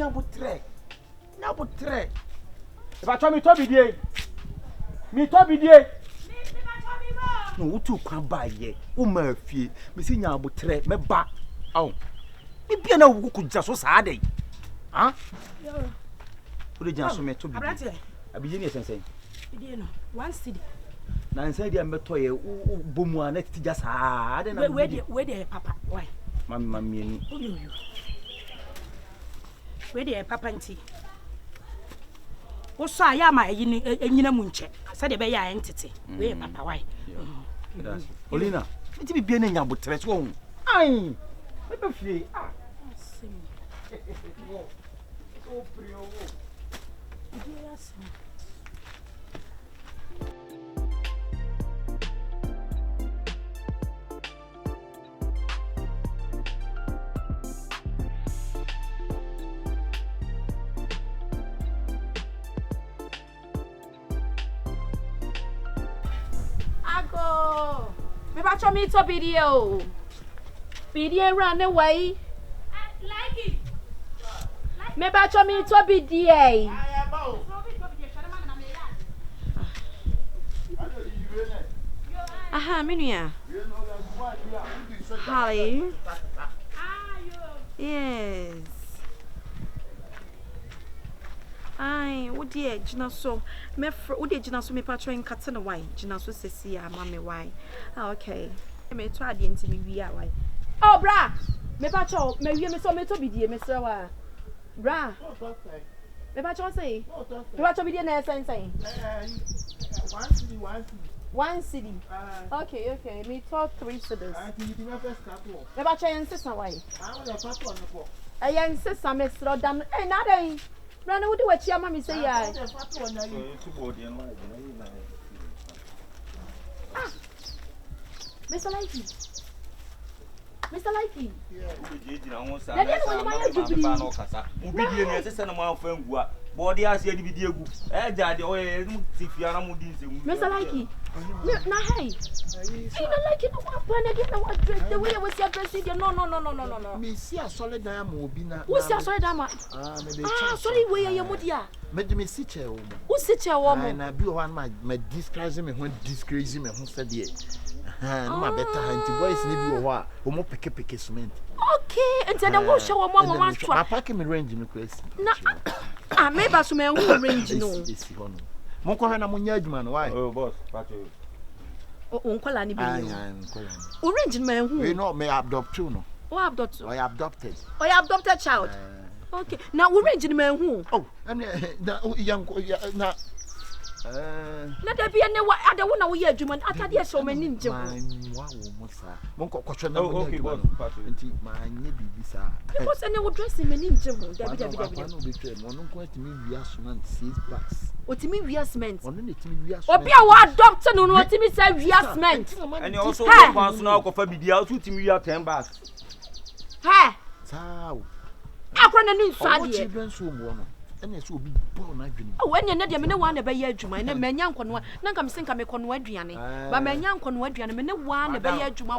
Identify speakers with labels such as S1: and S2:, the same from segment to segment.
S1: nyabutre. If I try me to be there. Me to be there. No, what you can buy ye? My fee. Me see nyabutre. Me ba. Oh. Me be na wo ku just so sad. Huh? What did you so me to be? I be ni sense.
S2: Be no. 1 cedi.
S1: Na inside dia meto ye bomu ana ti just hard na.
S2: Where the papa? Why?
S1: Mammy ni.
S2: Where the papa nti? Wo so aya ma enyina mu nche. Say the be ya entity. Where papa why?
S1: Olina, nti bi na nya botre so. Ai. Me be fie. Ah. Oh, prio.
S2: Yes. Me ba cho me to video. Video run away. Like it. Me ba cho me to video. Aha, minua. Hi. Yes. Ai, wo die gina so. Me wo die gina so me patro en kate no why. Gina so sesi ama me why. Ah, okay. Me to ade nti me wi a why. Oh, bra. Me patro, me wi me so me to bidie me sra wa. Bra. Me patro say. Me patro bidie na sense. 1 cedi. Okay. Me talk 3 cedis. Me patro en sesa why. Ayen sesa me sra dan. Eh, na dey. Rana, what do what your mommy say? Mr. Likey. Mr. Likey. Body as you did you. Daddy, oh, Tifiana Mudin. Mr. Likey. No, hey. I don't like it. What the way I was addressing you. No.
S3: Me see a solid diamond will be now.
S2: What's your solid diamond? Sorry, where are you, Mudia?
S3: Made me sit here.
S2: Who sit here, woman?
S3: And I be one my disgrace me when disgrace me who said ye. My better hunting boys need you what? Who more pick cement.
S2: Okay, and then I will show a mama once.
S3: I pack him range in the question.
S2: I may pass me a range. No,
S3: Monko na munyadman, why?
S1: Oh, boss, Pato.
S2: Uncle Annie,
S3: orange man who we not may adopt you. No,
S2: or adopted.
S3: I adopted.
S2: Or adopted child. Okay, now orange man who?
S3: Oh, and young now.
S2: Let there be any other one away, Juman. I thought yes, so many
S3: Monko question.
S1: Okay, boss, Pato.
S3: My baby, sir.
S2: Because I never dress him in Juman.
S3: We are 6 plus.
S2: What you mean, we are cement?
S3: On the we are.
S2: Or be a what doctor, no, what you say, we are cement.
S1: And you also want now for be out to me 10 bucks.
S2: Ha!
S3: How?
S2: I can't know Sunday.
S3: Children so one. And it's will be born.
S2: When you're not a one about your Juma, and a man young one, none come sink a conwedriani. But my young conwedrian, and no one about your Juma.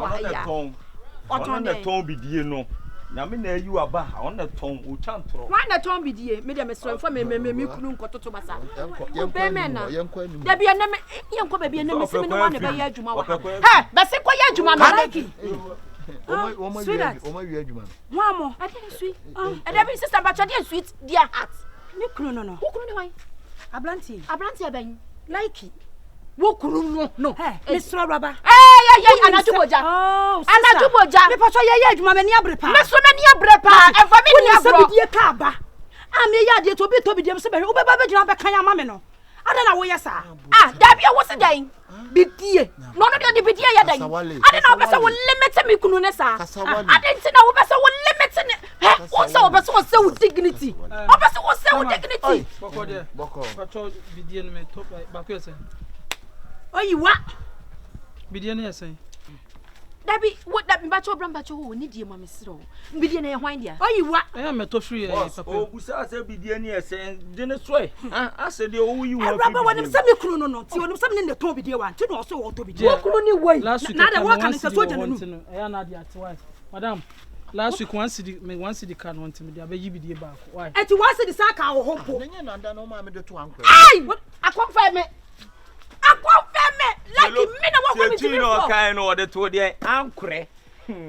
S2: What on the tone be dear no. Now, you are back on the tongue, who can't throw. Why not, Tom, be dear, Madame Mr. for me, me couldn't go to Bassa. Young payment, there be a name, young baby, and no one about your Juma. Ha! But say, quiet, Juma, like it. One more, I didn't sweet. And every sister, but I didn't sweet, dear heart. No, who couldn't why? A blanty, ben, like it. Wo kuru no Mr. Rubber anatuboja me pacho ye adwuma mani abrepa me so mani abrepa e fa me ni abro bidie ka ba am ye ade to bi dem se be wo be ba gyina be kan ama me no ada na wo yesa da bia wo se dan bidie no de bidie ye dan ada na wo be se wo limit me kunu ne sa ada nti na wo be se wo limit ne wo se wo be se wo dignity wo be se wo se wo dignity
S4: boko pacho bidie no me top ba ko yesa.
S2: Oh, you what?
S4: Bidiana say.
S2: Dabi, what that bacho brambacho who need you, Mammy Srow. Bidiana, why, dear? Oh, you what?
S4: I am a toffee.
S1: Oh, Busa said Bidiana saying, Dinner sway. I said, oh, you
S2: are rather one of some chrono, you know something the Toby dear one, to also want to be only way.
S4: Last week, not a work and it's a soldier. I am not yet, wife. Madame. Last week one city can want me there. Be the back. Why?
S2: And you want the sack our home.
S3: Nanya na nda no ma me de to anko.
S2: Hey, I confirm me. Like me na what me to
S1: no kind no the to there ankure.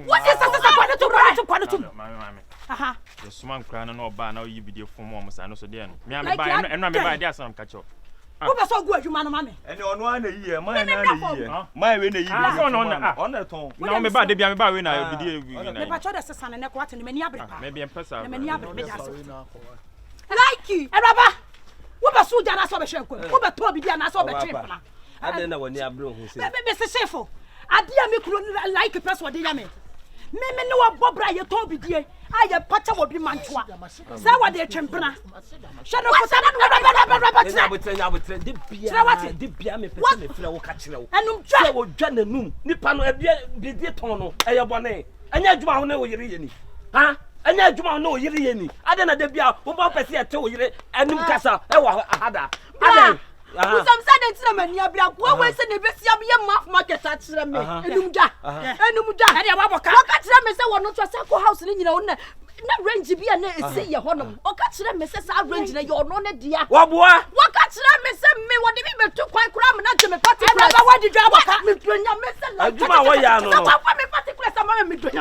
S2: What is that to
S5: Mama.
S2: Aha.
S5: The smart crown no ba na you video for mom say no so there no. Me am buy and me buy there some catch up.
S2: Who be so good you man mama.
S1: And ono na yi man na yi. Man we na yi. On the ton.
S5: Na me ba de bia me ba we na video we na.
S2: Me pa cho de sesa na ko ate ne mani abre pa.
S5: Me bia pesa.
S2: Na mani abre me da so. Like you. E baba. Who be so ja na so be hwe ko. Who be to bi dia na so be twe na.
S6: Ade na woni abre ho se.
S2: Be se chefo. Ade a me kuro like person de ya me. Me no bobra ye to bi die. Aye pacha wo bi mantoa. Say what dey twempena. Shadow ko sana
S6: no de bia me pese me frɛ wo ka kyerɛ wo.
S2: Enum
S6: twa wo dwa nanum. Nipa no ebia bi die ton no eye bɔne. Anya adwuma ho na wo yire ye ni. Ha? Anya adwuma ho na wo yire ye ni. Ade na de bia wo ba pese ete wo yire enum kasa e wo ahada. Ade
S2: Usam said it to me, Yabra, go away, send a bit market at me. Enumja. And your mother can't catch them and say, well, not your circle house in your own. Not range be a say your honor. Or catch them, Mrs. Arrange, your non dear.
S6: What boy?
S2: What catch them, Miss me, what did you took quite cram and not to me party? What did you have me doing your message? I do my way. I don't know. I'm me doing
S6: I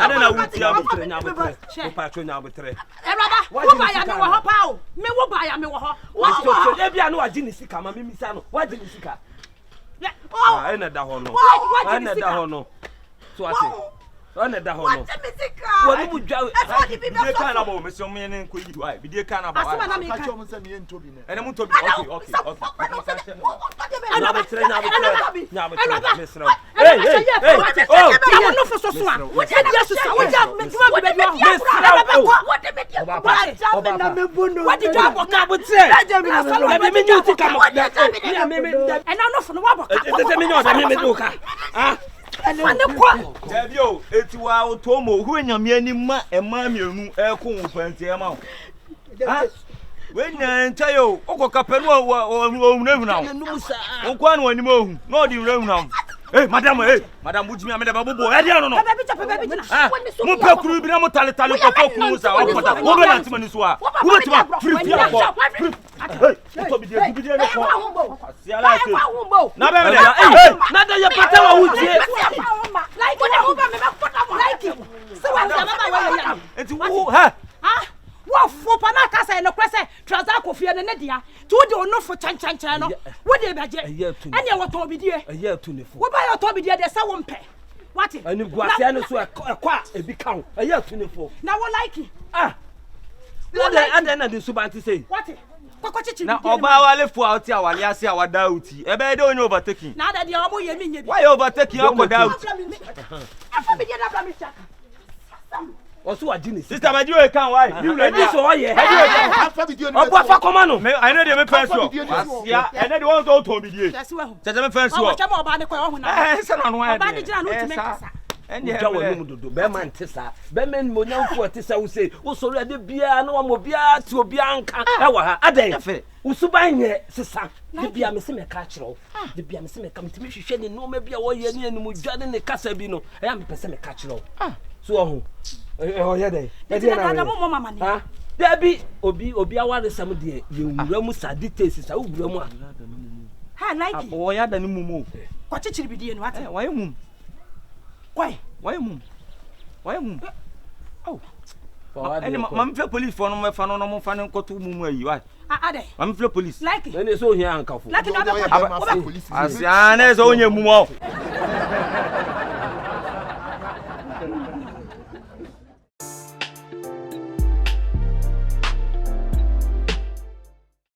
S6: don't know what you me wo ho e bia no agini sika ma me misa no wa agini sika ah ena da ho no ena da ho no so ati ena da ho no wa ni budwa
S1: bi kan na bo me so me ne ko yi wa bi kan na ba wa
S3: ka cho mo se me ntobi ne
S1: ene mu tobi okay
S6: na betre mesra hey oh
S2: you no for so so what dey yesu sa what dey me tuma be be what dey me what did you boka
S6: betre me nyuti kama
S2: and no for no wa boka
S6: me nyuti me doka ah
S1: Debio etiwa otomo hu enyame ani ma ema mienu eko nfanti ema ha we nyanta yo okoka penu ohunahuna onko anu ani ma ohun no di hunahuna eh madam bujimi amede babobo e dia no no mo pekuru bi na mo tale ko ku sa opota wo be na timani so a wo be tima free hey to bi die no ko asiala se na be me
S6: na da ye pata wa hujie
S2: like what who be me pota mo like so wa na ba wa ya
S1: enti wo ha
S2: wo fo pa na ka say no kwese trouser akofie ne dia to de ono fo chanchan no wo de beje ene wo to bidie
S6: eye to ne fo
S2: wo ba yo to bidie de se wo mpe what
S6: ani guase no so ekwa ebi kan eye to ne fo
S2: na wo like
S6: ah ade na de subanti say
S2: what kokochichi
S1: na oba wale fo outi awale ase awada outi ebe de onye overtaking
S2: na da de omo ye mi nye bi
S1: why overtaking akoda outi
S2: afa bidie da bla mi cha
S6: oso agini
S1: sister ma diwe kan why
S6: you ready so oye
S3: afa video no
S6: obo afa komano
S1: me I know dey me pension asia ene dey won to bidie
S2: yes we hu
S1: tete me pension
S2: o chama oba ne ko hu na
S1: se na no
S2: oba ne jira no timi kasa
S1: ene
S6: ja wo num dodo be man tesa be men monyamfo tesa wo say wo so ade bia na wo mo bia ti obi anka e wa ha aden usuban ye sesa de bia me se me ka kire wo de bia me se me ka mtimi hwehwe ne no ma bia wo ye ne animu dwane ne kasa bi no e ya me pese me ka kire wo so ho oh yeah dey
S2: na mo mama ni
S6: ha debi obi aware sam de ye wura mu sa details sa wura mu a
S2: ha like
S1: o ya da ni mumu
S2: ko chichiri bidie no ate
S1: why mum why mum oh ene mam fe police for no me fa no mo fa no nkoto mumu ayi why
S2: ade
S1: mam fe police
S2: like
S6: ene so hia ankafo
S2: like na be
S3: police
S1: asiane so onye mumu